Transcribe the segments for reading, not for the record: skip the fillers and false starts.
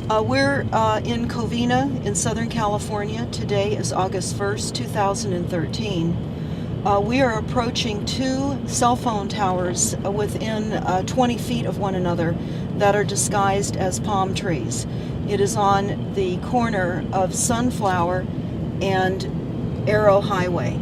We're in Covina in Southern California. Today is August 1st, 2013. We are approaching two cell phone towers within 20 feet of one another that are disguised as palm trees. It is on the corner of Sunflower and Arrow Highway.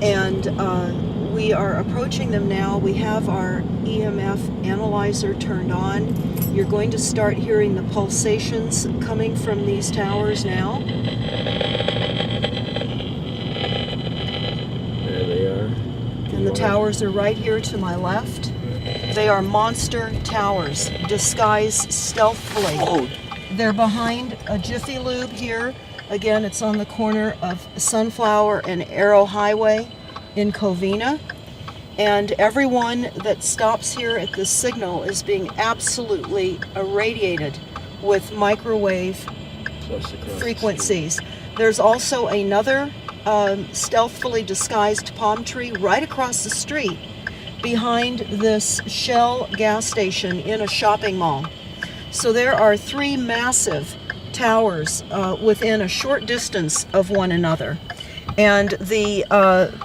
And we are approaching them now. We have our EMF analyzer turned on. You're going to start hearing the pulsations coming from these towers now. There they are. And the towers are right here to my left. They are monster towers, disguised stealthily. Oh. They're behind a Jiffy Lube here. Again, it's on the corner of Sunflower and Arrow Highway in Covina. And everyone that stops here at this signal is being absolutely irradiated with microwave frequencies. There's also another stealthily disguised palm tree right across the street behind this Shell gas station in a shopping mall. So there are three massive towers within a short distance of one another. And the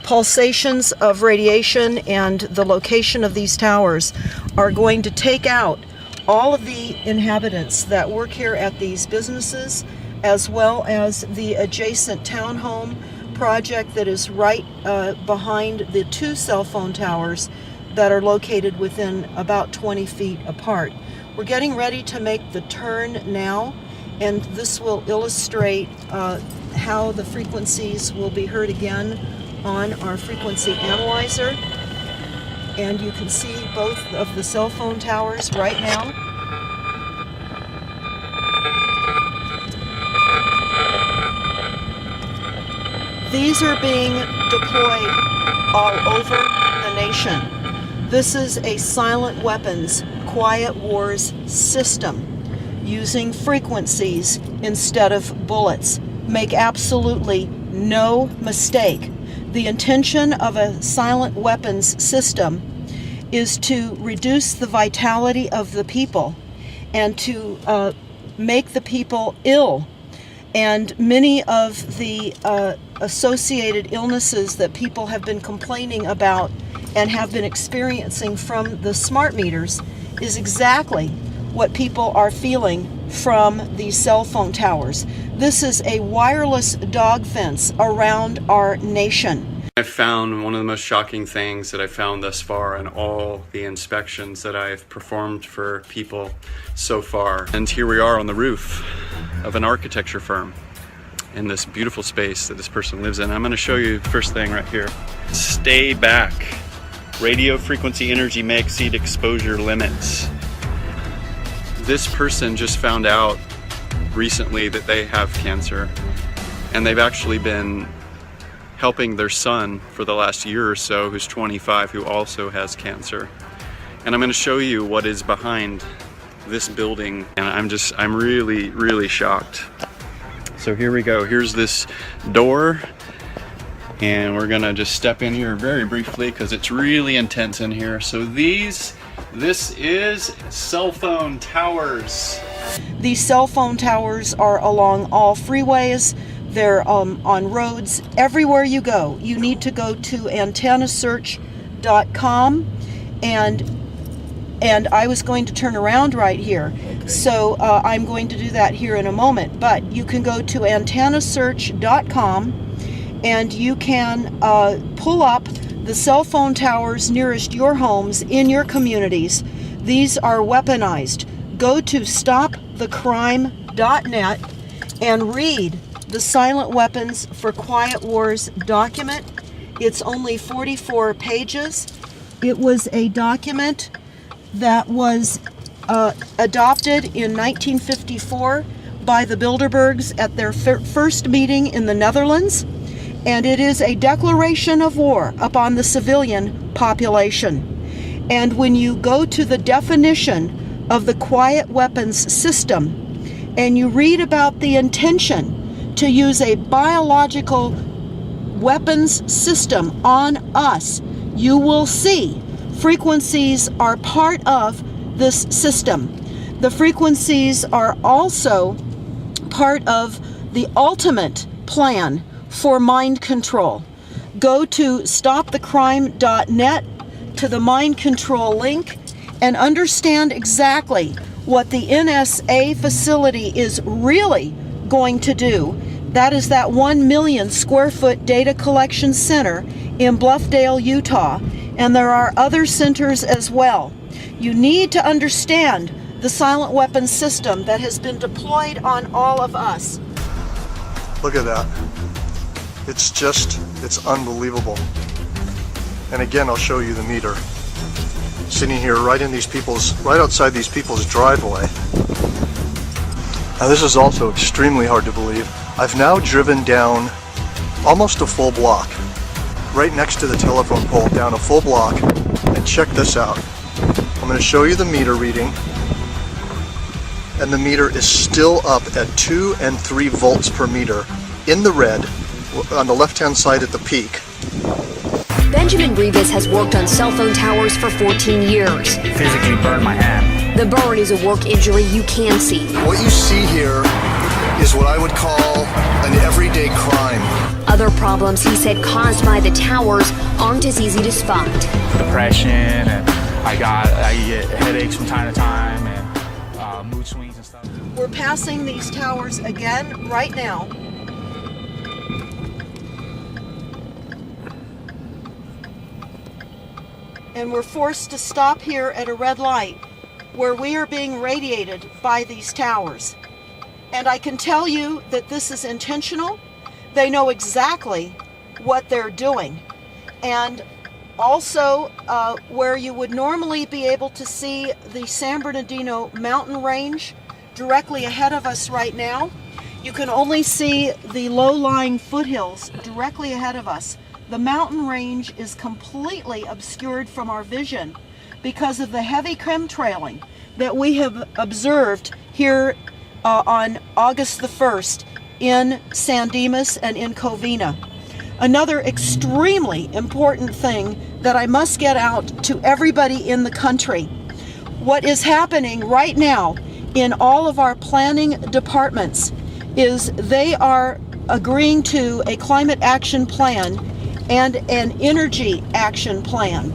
pulsations of radiation and the location of these towers are going to take out all of the inhabitants that work here at these businesses, as well as the adjacent townhome project that is right behind the two cell phone towers that are located within about 20 feet apart. We're getting ready to make the turn now, and this will illustrate how the frequencies will be heard again on our frequency analyzer. And you can see both of the cell phone towers right now. These are being deployed all over the nation. This is a silent weapons, quiet wars system using frequencies instead of bullets. Make absolutely no mistake. The intention of a silent weapons system is to reduce the vitality of the people and to make the people ill. And many of the associated illnesses that people have been complaining about and have been experiencing from the smart meters is exactly what people are feeling from these cell phone towers. This is a wireless dog fence around our nation. I found one of the most shocking things that I found thus far in all the inspections that I've performed for people so far. And here we are on the roof of an architecture firm in this beautiful space that this person lives in. I'm going to show you the first thing right here. Stay back. Radio frequency energy may exceed exposure limits. This person just found out recently that they have cancer, and they've actually been helping their son for the last year or so, who's 25, who also has cancer. And I'm going to show you what is behind this building, and I'm really, really shocked. So here we go. Here's this door, and we're gonna just step in here very briefly because it's really intense in here. So this is cell phone towers. These cell phone towers are along all freeways. They're on roads. Everywhere you go, you need to go to antennasearch.com, and I was going to turn around right here. Okay. So I'm going to do that here in a moment. But you can go to antennasearch.com and you can pull up the cell phone towers nearest your homes in your communities. These are weaponized. Go to stopthecrime.net and read the Silent Weapons for Quiet Wars document. It's only 44 pages. It was a document that was adopted in 1954 by the Bilderbergs at their first meeting in the Netherlands, and it is a declaration of war upon the civilian population. And when you go to the definition of the quiet weapons system and you read about the intention to use a biological weapons system on us, you will see frequencies are part of this system. The frequencies are also part of the ultimate plan for mind control. Go to stopthecrime.net to the mind control link and understand exactly what the NSA facility is really going to do. That is that 1 million square foot data collection center in Bluffdale, Utah, and there are other centers as well. You need to understand the silent weapon system that has been deployed on all of us. Look at that. It's unbelievable. And again, I'll show you the meter. Sitting here right outside these people's driveway. Now this is also extremely hard to believe. I've now driven down almost a full block, right next to the telephone pole, down a full block, and check this out. I'm going to show you the meter reading, and the meter is still up at 2 and 3 volts per meter in the red on the left-hand side at the peak. Benjamin Rivas has worked on cell phone towers for 14 years. Physically burned my hand. The burn is a work injury you can see. What you see here is what I would call an everyday crime. Other problems he said caused by the towers aren't as easy to spot. Depression, and I get headaches from time to time, and mood swings and stuff. We're passing these towers again right now. And we're forced to stop here at a red light where we are being radiated by these towers. And I can tell you that this is intentional. They know exactly what they're doing. And also, where you would normally be able to see the San Bernardino mountain range directly ahead of us right now, you can only see the low-lying foothills directly ahead of us. The mountain range is completely obscured from our vision because of the heavy chemtrailing that we have observed here on August the 1st in San Dimas and in Covina. Another extremely important thing that I must get out to everybody in the country. What is happening right now in all of our planning departments is they are agreeing to a climate action plan and an energy action plan.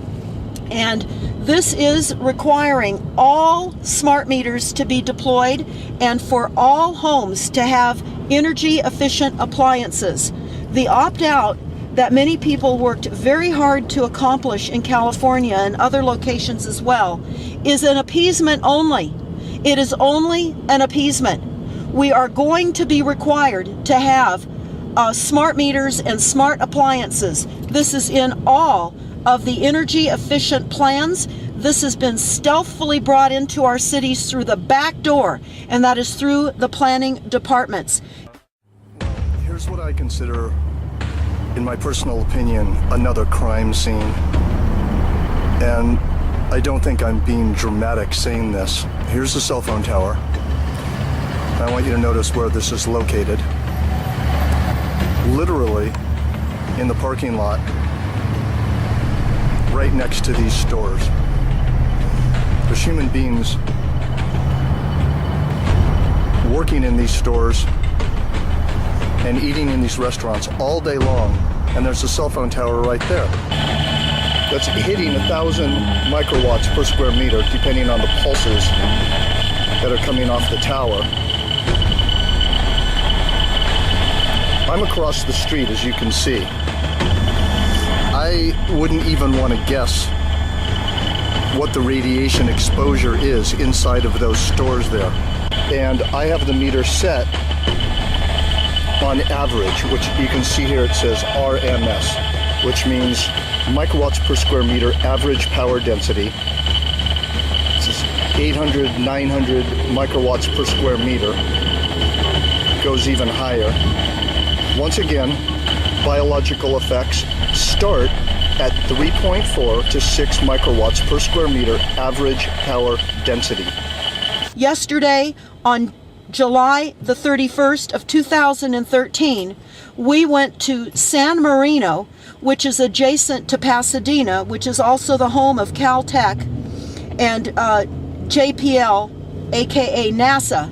And this is requiring all smart meters to be deployed and for all homes to have energy efficient appliances. The opt-out that many people worked very hard to accomplish in California and other locations as well is an appeasement only. It is only an appeasement. We are going to be required to have smart meters and smart appliances. This is in all of the energy efficient plans. This has been stealthily brought into our cities through the back door, and that is through the planning departments. Here's what I consider, in my personal opinion, another crime scene. And I don't think I'm being dramatic saying this. Here's the cell phone tower. I want you to notice where this is located. Literally in the parking lot right next to these stores. There's human beings working in these stores and eating in these restaurants all day long, and there's a cell phone tower right there that's hitting 1,000 microwatts per square meter depending on the pulses that are coming off the tower. I'm across the street, as you can see. I wouldn't even want to guess what the radiation exposure is inside of those stores there. And I have the meter set on average, which you can see here it says RMS, which means microwatts per square meter average power density. It's 800, 900 microwatts per square meter. Goes even higher. Once again, biological effects start at 3.4 to 6 microwatts per square meter average power density. Yesterday, on July the 31st of 2013, we went to San Marino, which is adjacent to Pasadena, which is also the home of Caltech and JPL aka NASA,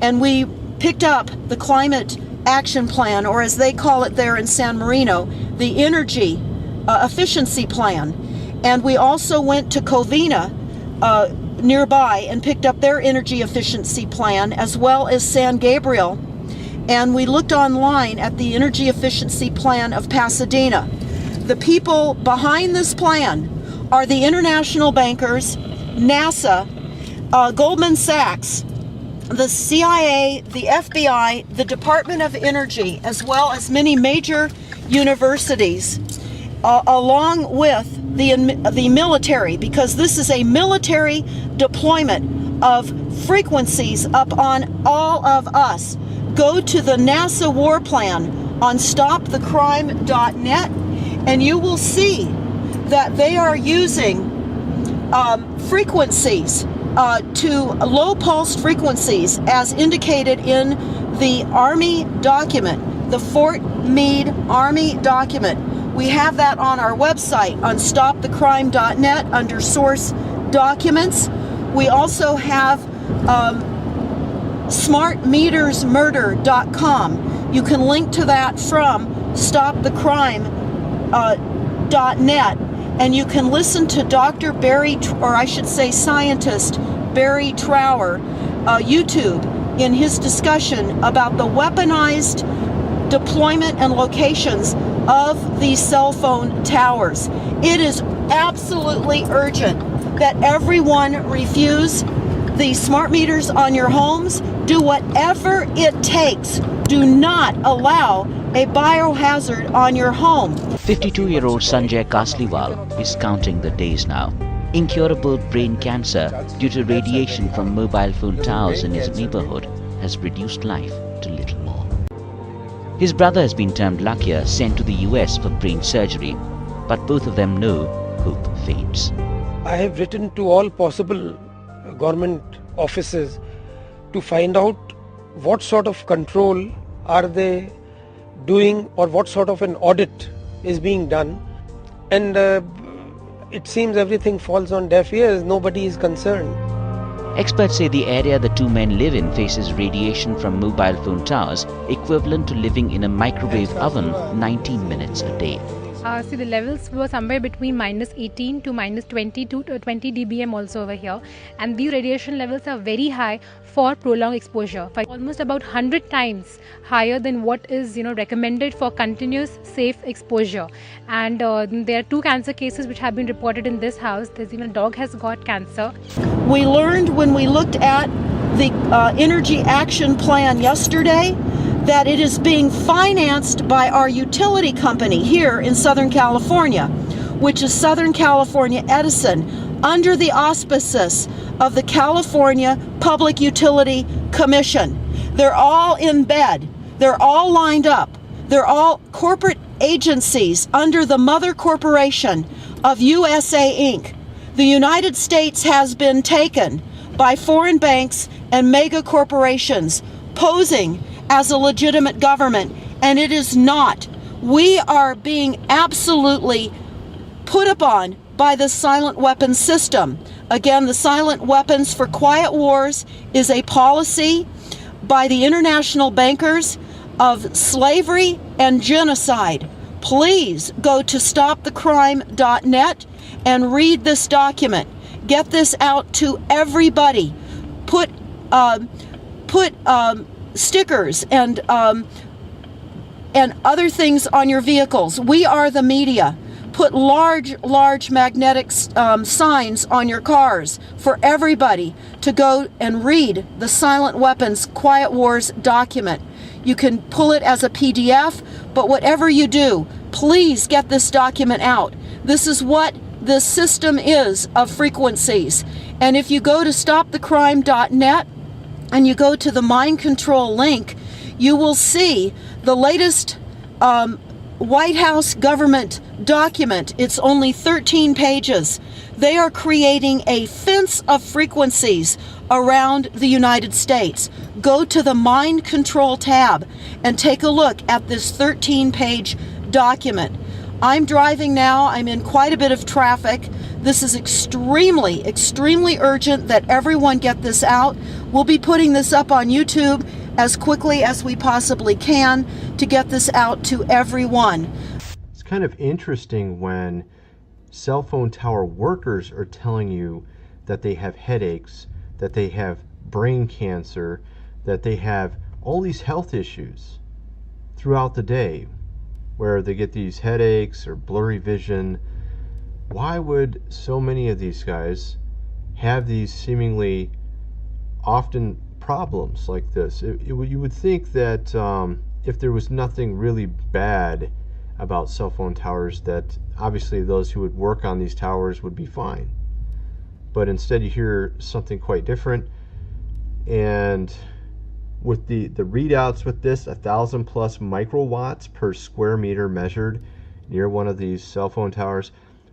and we picked up the Climate Action Plan, or as they call it there in San Marino, the Energy Efficiency Plan. And we also went to Covina nearby and picked up their Energy Efficiency Plan, as well as San Gabriel. And we looked online at the Energy Efficiency Plan of Pasadena. The people behind this plan are the international bankers, NASA, Goldman Sachs, the CIA, the FBI, the Department of Energy, as well as many major universities, along with the military, because this is a military deployment of frequencies up on all of us. Go to the NASA War Plan on stopthecrime.net, and you will see that they are using frequencies to low pulsed frequencies as indicated in the Army document, the Fort Meade Army document. We have that on our website on stopthecrime.net under source documents. We also have smartmetersmurder.com. You can link to that from stopthecrime.net. And you can listen to Dr. Barry, or I should say scientist Barry Trower, YouTube, in his discussion about the weaponized deployment and locations of these cell phone towers. It is absolutely urgent that everyone refuse the smart meters on your homes. Do whatever it takes. Do not allow a biohazard on your home. 52-year-old Sanjay Kasliwal is counting the days now. Incurable brain cancer due to radiation from mobile phone towers in his neighborhood has reduced life to little more. His brother has been termed luckier, sent to the US for brain surgery, but both of them know hope fades. I have written to all possible government offices to find out what sort of control are they doing, or what sort of an audit is being done, and it seems everything falls on deaf ears. Nobody is concerned. Experts say the area the two men live in faces radiation from mobile phone towers equivalent to living in a microwave oven 19 minutes a day. See, the levels were somewhere between minus 18 to minus 20 to 20 dBm also over here, and these radiation levels are very high for prolonged exposure, almost about 100 times higher than what is recommended for continuous safe exposure. And there are 2 cancer cases which have been reported in this house. There's even a dog has got cancer. We learned when we looked at the Energy Action Plan yesterday that it is being financed by our utility company here in Southern California, which is Southern California Edison, under the auspices of the California Public Utility Commission. They're all in bed. They're all lined up. They're all corporate agencies under the mother corporation of USA Inc. The United States has been taken by foreign banks and mega corporations posing as a legitimate government, and it is not. We are being absolutely put upon by the silent weapons system. Again, the silent weapons for quiet wars is a policy by the international bankers of slavery and genocide. Please go to stopthecrime.net and read this document. Get this out to everybody. Put stickers and other things on your vehicles. We are the media. Put large magnetic signs on your cars for everybody to go and read the Silent Weapons Quiet Wars document. You can pull it as a PDF, but whatever you do, please get this document out. This is what this system is of frequencies. And if you go to stopthecrime.net and you go to the mind control link, you will see the latest White House government document. It's only 13 pages. They are creating a fence of frequencies around the United States. Go to the mind control tab and take a look at this 13-page document. I'm driving now. I'm in quite a bit of traffic. This is extremely, extremely urgent that everyone get this out. We'll be putting this up on YouTube as quickly as we possibly can to get this out to everyone. It's kind of interesting when cell phone tower workers are telling you that they have headaches, that they have brain cancer, that they have all these health issues throughout the day, where they get these headaches or blurry vision. Why would so many of these guys have these seemingly often problems like this? You would think that if there was nothing really bad about cell phone towers, that obviously those who would work on these towers would be fine. But instead you hear something quite different. And with the readouts with this, 1,000 plus microwatts per square meter measured near one of these cell phone towers,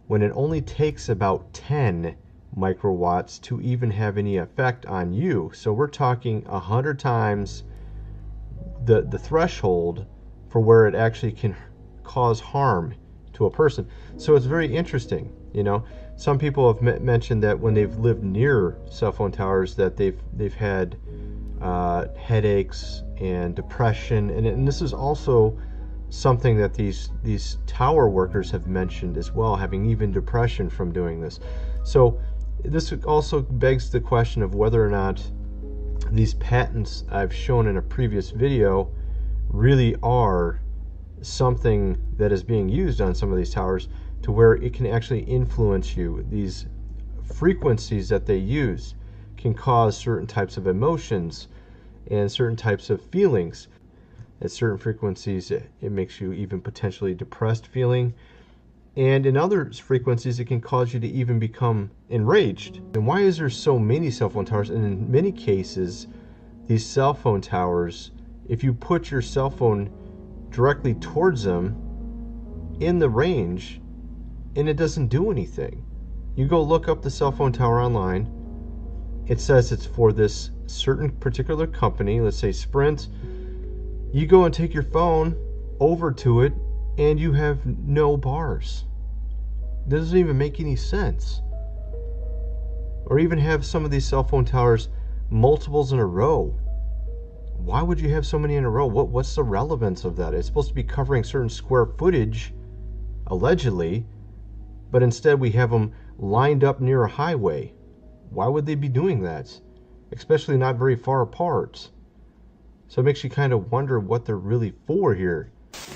when it only takes about 10 microwatts to even have any effect on you. So we're talking 100 times the threshold for where it actually can cause harm to a person. So it's very interesting. You know, some people have mentioned that when they've lived near cell phone towers that they've had headaches and depression, and this is also something that these tower workers have mentioned as well, having even depression from doing this. So this also begs the question of whether or not these patents I've shown in a previous video really are something that is being used on some of these towers to where it can actually influence you. These frequencies that they use can cause certain types of emotions and certain types of feelings. At certain frequencies, it makes you even potentially depressed feeling. And in other frequencies, it can cause you to even become enraged. And why is there so many cell phone towers? And in many cases, these cell phone towers, if you put your cell phone directly towards them in the range, and it doesn't do anything. You go look up the cell phone tower online, it says it's for this certain particular company, let's say Sprint. You go and take your phone over to it and you have no bars. It doesn't even make any sense. Or even have some of these cell phone towers multiples in a row. Why would you have so many in a row? What's the relevance of that? It's supposed to be covering certain square footage, allegedly, but instead we have them lined up near a highway. Why would they be doing that? Especially not very far apart. So it makes you kind of wonder what they're really for here.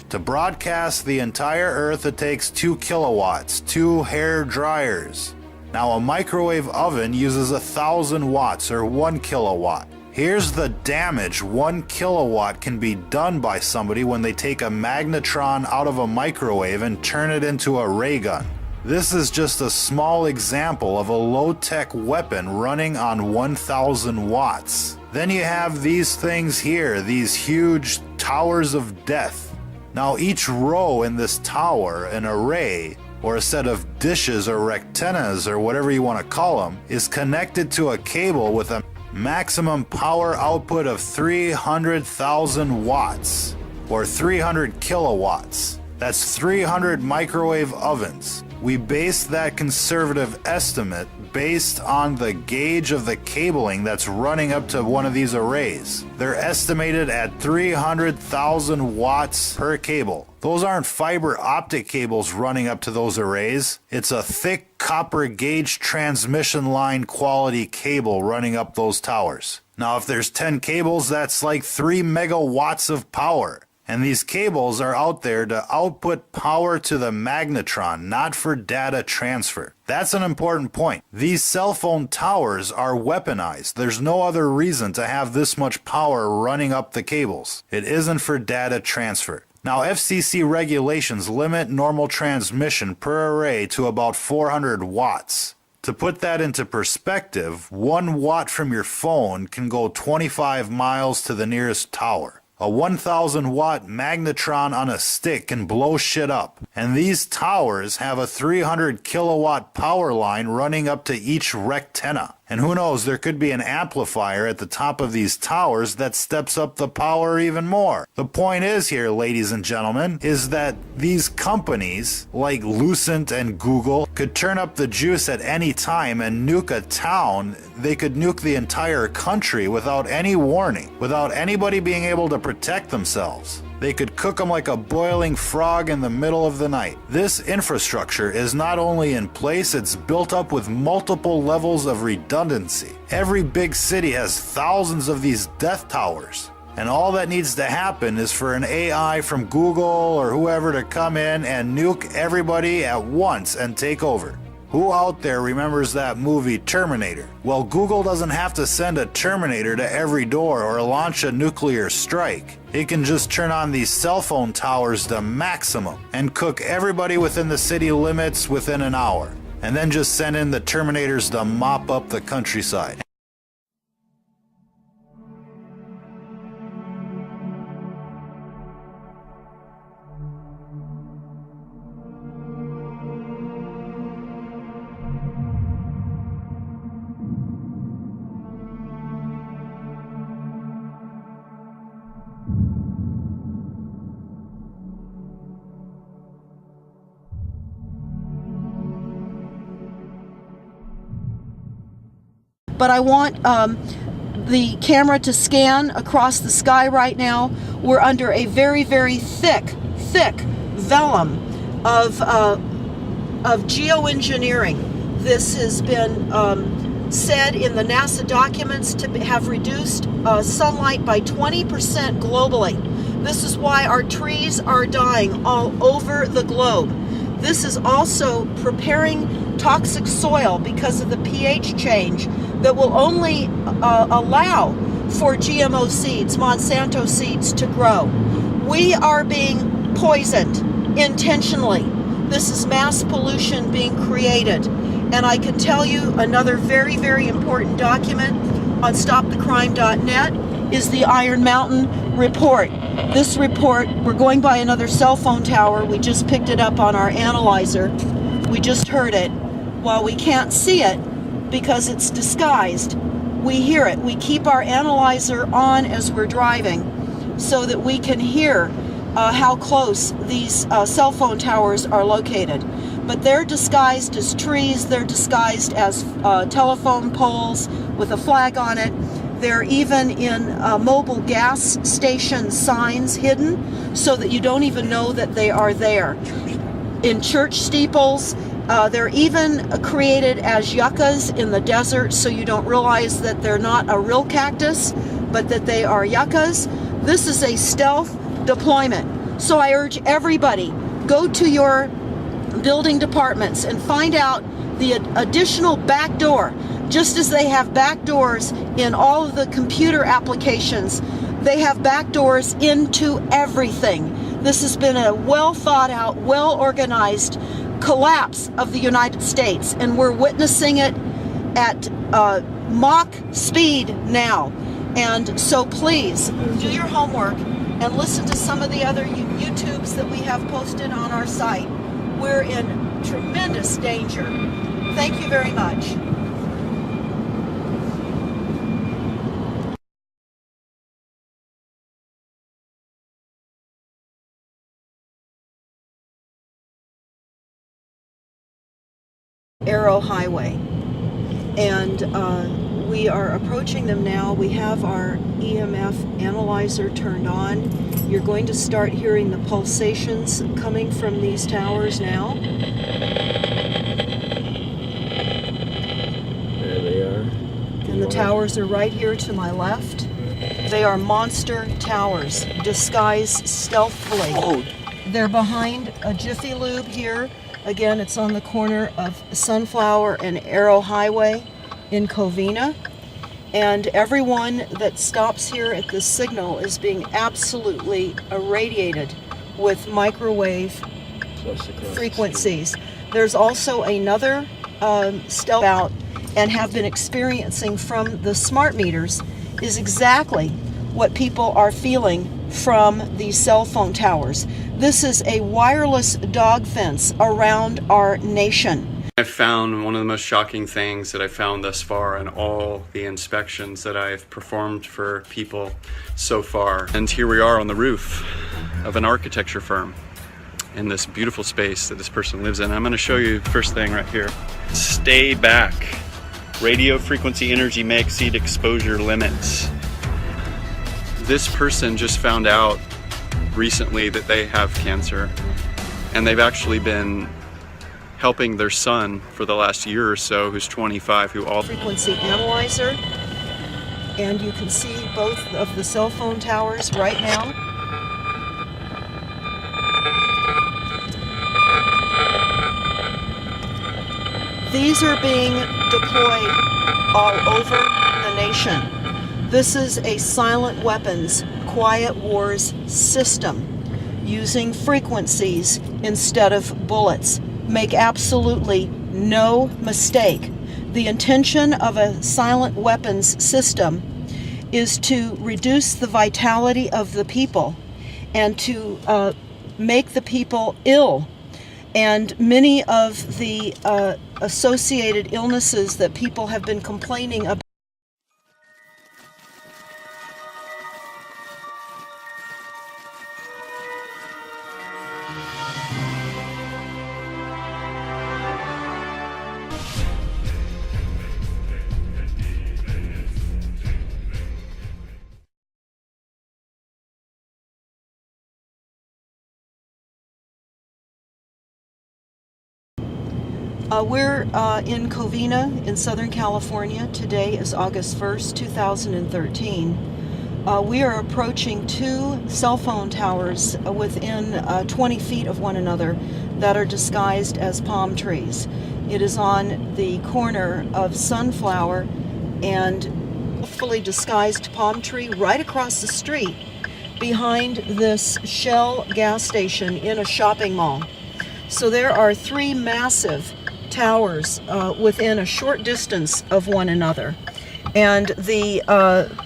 To broadcast the entire Earth, it takes 2 kilowatts, 2 hair dryers. Now a microwave oven uses 1,000 watts or 1 kilowatt. Here's the damage 1 kilowatt can be done by somebody when they take a magnetron out of a microwave and turn it into a ray gun. This is just a small example of a low-tech weapon running on 1,000 watts. Then you have these things here, these huge towers of death. Now each row in this tower, an array, or a set of dishes or rectennas or whatever you want to call them, is connected to a cable with a maximum power output of 300,000 watts, or 300 kilowatts. That's 300 microwave ovens. We based that conservative estimate based on the gauge of the cabling that's running up to one of these arrays. They're estimated at 300,000 watts per cable. Those aren't fiber optic cables running up to those arrays. It's a thick copper gauge transmission line quality cable running up those towers. Now if there's 10 cables, that's like 3 megawatts of power. And these cables are out there to output power to the magnetron, not for data transfer. That's an important point. These cell phone towers are weaponized. There's no other reason to have this much power running up the cables. It isn't for data transfer. Now, FCC regulations limit normal transmission per array to about 400 watts. To put that into perspective, 1 watt from your phone can go 25 miles to the nearest tower. A 1,000 watt magnetron on a stick can blow shit up. And these towers have a 300 kilowatt power line running up to each rectenna. And who knows, there could be an amplifier at the top of these towers that steps up the power even more. The point is here, ladies and gentlemen, is that these companies like Lucent and Google could turn up the juice at any time and nuke a town. They could nuke the entire country without any warning, without anybody being able to protect themselves. They could cook them like a boiling frog in the middle of the night. This infrastructure is not only in place, it's built up with multiple levels of redundancy. Every big city has thousands of these death towers. And all that needs to happen is for an AI from Google or whoever to come in and nuke everybody at once and take over. Who out there remembers that movie Terminator? Well, Google doesn't have to send a Terminator to every door or launch a nuclear strike. It can just turn on these cell phone towers to maximum and cook everybody within the city limits within an hour, and then just send in the Terminators to mop up the countryside. But I want the camera to scan across the sky right now. We're under a very, very thick vellum of geoengineering. This has been said in the NASA documents to have reduced sunlight by 20% globally. This is why our trees are dying all over the globe. This is also preparing toxic soil because of the pH change that will only allow for GMO seeds, Monsanto seeds, to grow. We are being poisoned intentionally. This is mass pollution being created. And I can tell you another very, very important document on stopthecrime.net is the Iron Mountain report. This report, we're going by another cell phone tower. We just picked it up on our analyzer. We just heard it. While we can't see it because it's disguised, we hear it. We keep our analyzer on as we're driving so that we can hear how close these cell phone towers are located. But they're disguised as trees, they're disguised as telephone poles with a flag on it. They're even in mobile gas station signs hidden so that you don't even know that they are there. In church steeples, they're even created as yuccas in the desert so you don't realize that they're not a real cactus, but that they are yuccas. This is a stealth deployment. So I urge everybody, go to your building departments and find out the additional back door. Just as they have back doors in all of the computer applications, they have back doors into everything. This has been a well thought out, well organized collapse of the United States, and we're witnessing it at Mach speed now. And so please do your homework and listen to some of the other YouTubes that we have posted on our site. We're in tremendous danger. Thank you very much. Arrow Highway, and we are approaching them now. We have our EMF analyzer turned on. You're going to start hearing the pulsations coming from these towers now. There they are. And the towers are right here to my left. They are monster towers, disguised stealthily. Oh. They're behind a Jiffy Lube here. Again, it's on the corner of Sunflower and Arrow Highway in Covina. And everyone that stops here at this signal is being absolutely irradiated with microwave frequencies. There's also another stealth out and have been experiencing from the smart meters is exactly what people are feeling from these cell phone towers. This is a wireless dog fence around our nation. I found one of the most shocking things that I found thus far in all the inspections that I've performed for people so far. And here we are on the roof of an architecture firm in this beautiful space that this person lives in. I'm going to show you the first thing right here. Stay back. Radio frequency energy may exceed exposure limits. This person just found out recently that they have cancer, and they've actually been helping their son for the last year or so, who's 25, who all frequency analyzer, and you can see both of the cell phone towers right now. These are being deployed all over the nation. This is a silent weapons, quiet wars system using frequencies instead of bullets. Make absolutely no mistake. The intention of a silent weapons system is to reduce the vitality of the people and to make the people ill. And many of the associated illnesses that people have been complaining about. We're in Covina in Southern California. Today is August 1st, 2013. We are approaching two cell phone towers within 20 feet of one another that are disguised as palm trees. It is on the corner of Sunflower and fully disguised palm tree right across the street behind this Shell gas station in a shopping mall. So there are three massive towers within a short distance of one another, and the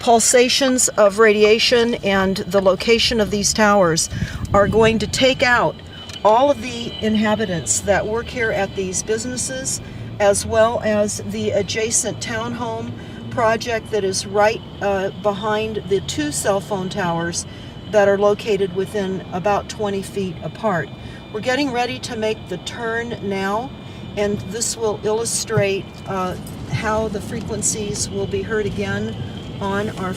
pulsations of radiation and the location of these towers are going to take out all of the inhabitants that work here at these businesses, as well as the adjacent townhome project that is right behind the two cell phone towers that are located within about 20 feet apart. We're getting ready to make the turn now, and this will illustrate how the frequencies will be heard again on our